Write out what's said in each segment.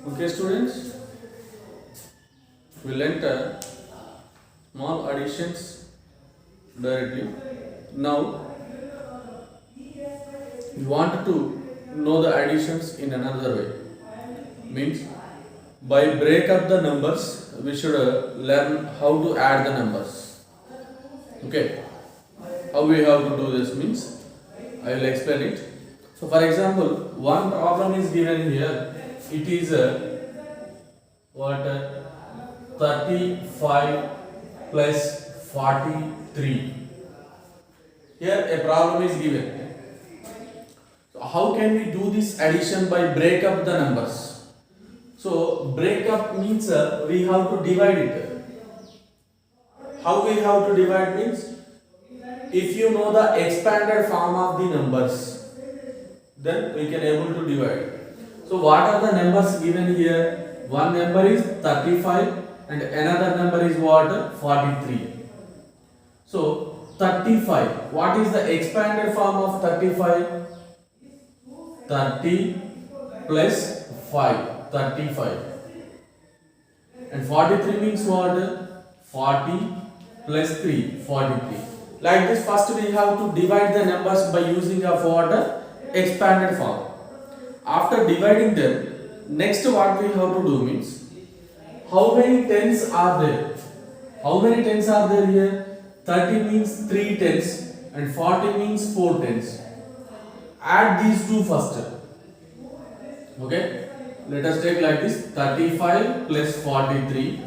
Okay, students, we'll enter small additions directly. Now, we want to know the additions in another way. Means, by break up the numbers, we should learn how to add the numbers. Okay, how we have to do this means, I will explain it. So, for example, one problem is given here. It is what 35 plus 43. Here a problem is given. So how can we do this addition by break up the numbers? So break up means we have to divide it. How we have to divide means, if you know the expanded form of the numbers, then we can able to divide. So what are the numbers given here? One number is 35 and another number is what? 43. So 35. What is the expanded form of 35? 30 plus 5. 35. And 43 means what? 40 plus 3. 43. Like this, first we have to divide the numbers by using of what? Expanded form. After dividing them, next what we have to do means, how many tens are there? How many tens are there here? 30 means 3 tens and 40 means 4 tens. Add these two first. Okay? Let us take like this, 35 plus 43.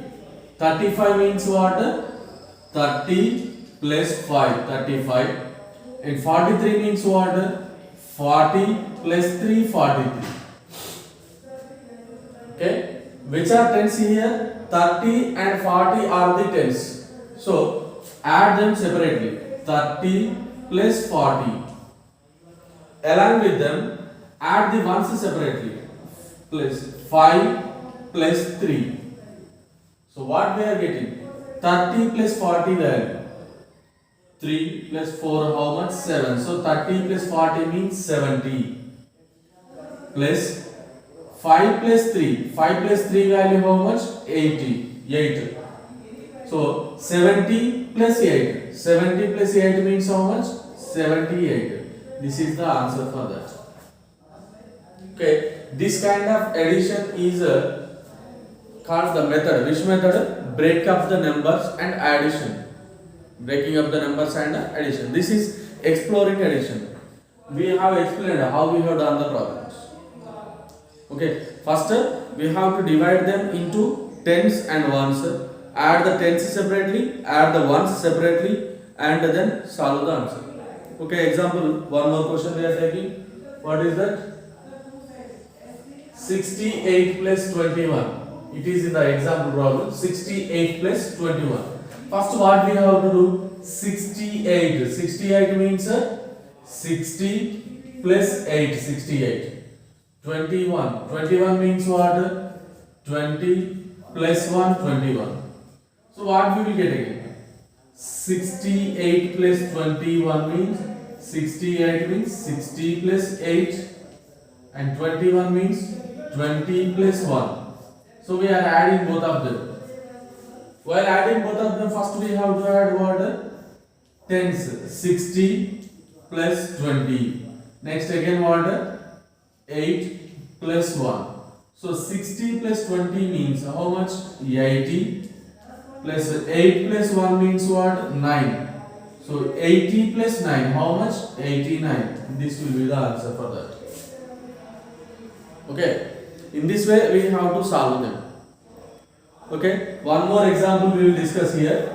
35 means what? 30 plus 5, 35. And 43 means what? 40 plus 3, 43. Okay? Which are tens here? 30 and 40 are the tens. So, add them separately. 30 plus 40. Along with them, add the ones separately. Plus 5 plus 3. So, what we are getting? 30 plus 40 value. 3 plus 4, how much? 7. So 30 plus 40 means 70. Plus 5 plus 3. 5 plus 3 value how much? 80. 8. So 70 plus 8. 70 plus 8 means how much? 78. This is the answer for that. Okay. This kind of addition is called the method. Which method? Break up the numbers and addition. Breaking up the numbers and addition. This is exploring addition. We have explained how we have done the problems. Okay, first we have to divide them into tens and ones. Add the tens separately, add the ones separately, and then solve the answer. Okay, example, one more question we are taking. What is that? 68 plus 21. It is in the example problem. 68 plus 21. First what we have to do? 68. 68 means 60 plus 8. 68. 21. 21 means what? 20 plus 1. 21. So what we will get again? 68 plus 21 means 68 means 60 plus 8 and 21 means 20 plus 1. So we are adding both of them. While adding both of them, first we have to add what? Tens. 60 plus 20. Next again what? 8 plus 1. So 60 plus 20 means how much? 80. Plus 8 plus 1 means what? 9. So 80 plus 9, how much? 89. This will be the answer for that. Okay. In this way we have to solve them. Okay, one more example we will discuss here.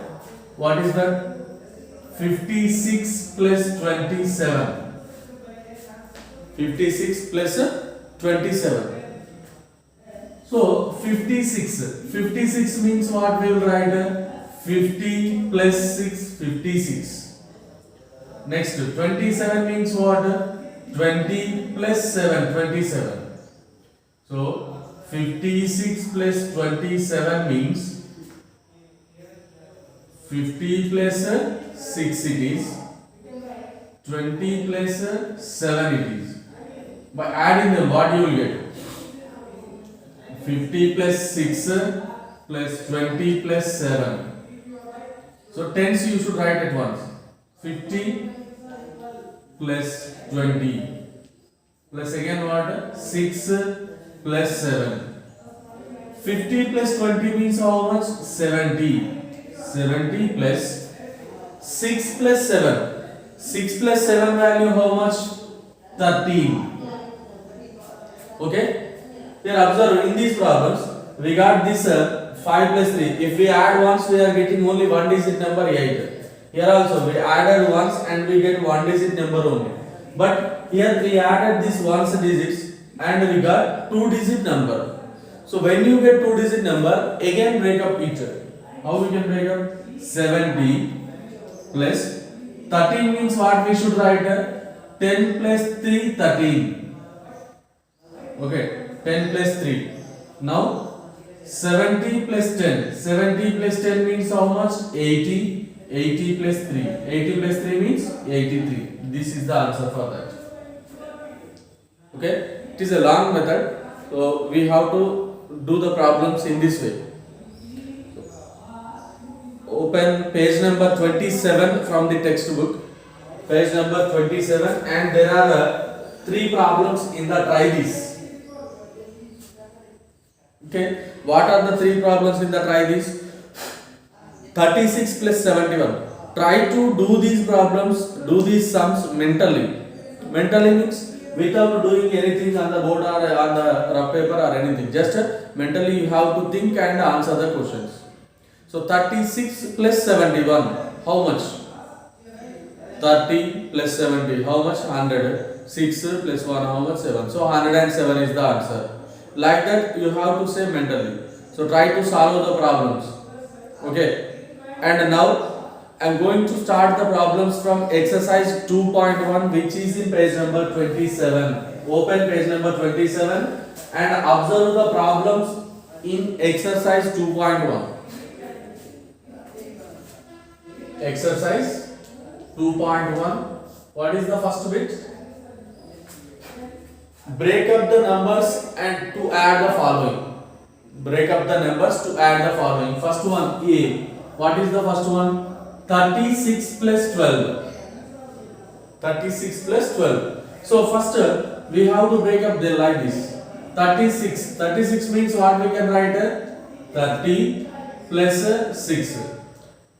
What is that? 56 plus 27. 56 plus 27. So 56 means what we will write? 50 plus 6, 56. Next 27 means what? 20 plus 7, 27. So 56 plus 27 means 50 plus 6 it is, 20 plus 7 it is. By adding them, what you will get? 50 plus 6 plus 20 plus 7. So tens you should write at once. 50 plus 20 plus again what? 6 plus 7. 50 plus 20 means how much? 70. 70 plus 6 plus 7. 6 plus 7 value how much? 13. Okay? Here observe in these problems we got this 5 plus 3. If we add ones we are getting only one digit number 8. Here also we added ones and we get one digit number only. But here we added this ones digits and we got two digit number. So when you get two digit number, again break up each. How we can break up? 70 plus 13 means what we should write? 10 plus 3, 13. Okay, 10 plus 3. Now 70 plus 10. 70 plus 10 means how much? 80. 80 plus 3. 80 plus 3 means 83. This is the answer for that. Okay, it is a long method. So we have to do the problems in this way. Open page number 27 from the textbook. Page number 27, and there are 3 problems in the try this. Okay, what are the 3 problems in the try this? 36 plus 71. Try to do these problems, do these sums mentally. Mentally means without doing anything on the board or on the rough paper or anything. Just mentally you have to think and answer the questions. So 36 plus 71, how much? 30 plus 70, how much? 100. 6 plus 1, how much? 7. So 107 is the answer. Like that you have to say mentally. So try to solve the problems. Okay. And now I am going to start the problems from exercise 2.1, which is in page number 27. Open page number 27 and observe the problems in exercise 2.1. Exercise 2.1. What is the first bit? Break up the numbers and to add the following. Break up the numbers to add the following. First one, A. What is the first one? 36 plus 12. 36 plus 12. So first we have to break up them like this. 36. 36 means what we can write? 30 plus 6.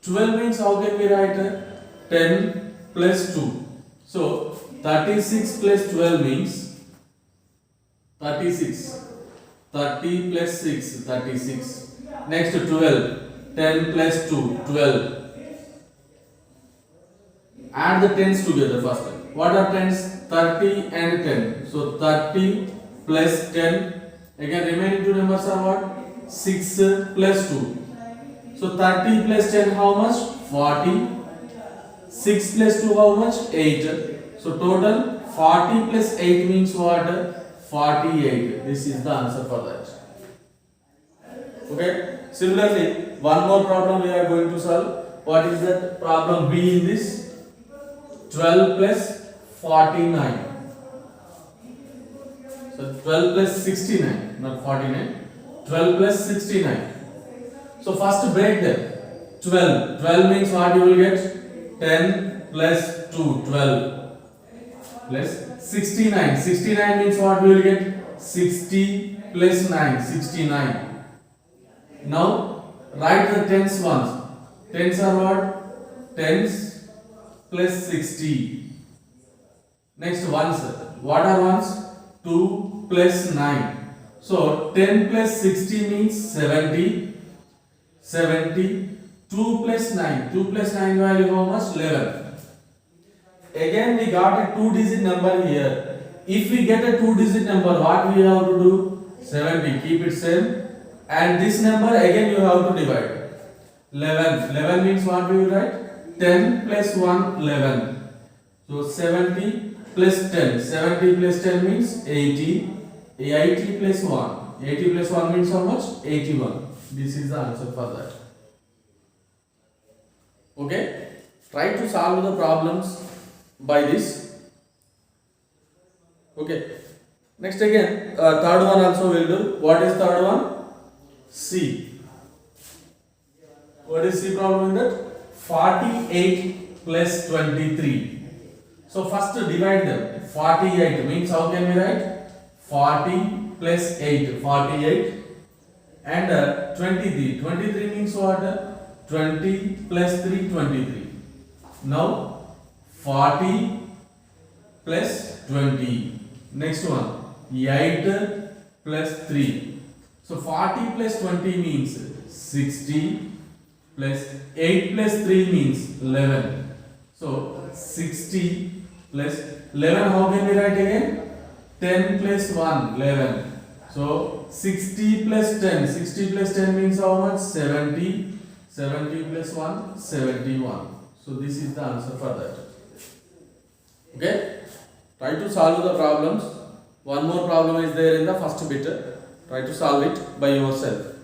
12 means how can we write? 10 plus 2. So 36 plus 12 means 36. 30 plus 6, 36. Next 12. 10 plus 2, 12. Add the tens together first. What are tens? 30 and 10. So 30 plus 10. Again remaining two numbers are what? 6 plus 2. So 30 plus 10 how much? 40. 6 plus 2 how much? 8. So total 40 plus 8 means what? 48. This is the answer for that. Okay. Similarly, one more problem we are going to solve. What is that? Problem B in this. 12 plus 49. So 12 plus 69, not 49. 12 plus 69. So first break them. 12. 12 means what you will get? 10 plus 2, 12. Plus 69. 69 means what we will get? 60 plus 9, 69. Now write the tens ones. Tens are what? Tens plus 60. Next ones. What are ones? 2 plus 9. So 10 plus 60 means 70. 70. 2 plus 9. 2 plus 9 value how much? 11. Again we got a 2-digit number here. If we get a 2-digit number, what we have to do? 70. Keep it same. And this number again you have to divide. 11. 11 means what we will write? 10 plus 1, 11. So 70 plus 10. 70 plus 10 means 80. 80 plus 1. 80 plus 1 means how much? 81. This is the answer for that. Okay. Try to solve the problems by this. Okay. Next again, third one also will do. What is third one? C. What is C problem in that? 48 plus 23. So first divide them. 48 means how can we write? 40 plus 8. 48. And 23. 23 means what? 20 plus 3. 23. Now 40 plus 20. Next one. 8 plus 3. So 40 plus 20 means 60 plus 8 plus 3 means 11. So 60 plus 11, how can we write again? 10 plus 1, 11. So 60 plus 10. 60 plus 10 means how much? 70. 70 plus 1, 71. So this is the answer for that. Okay? Try to solve the problems. One more problem is there in the first bit. Try to solve it by yourself.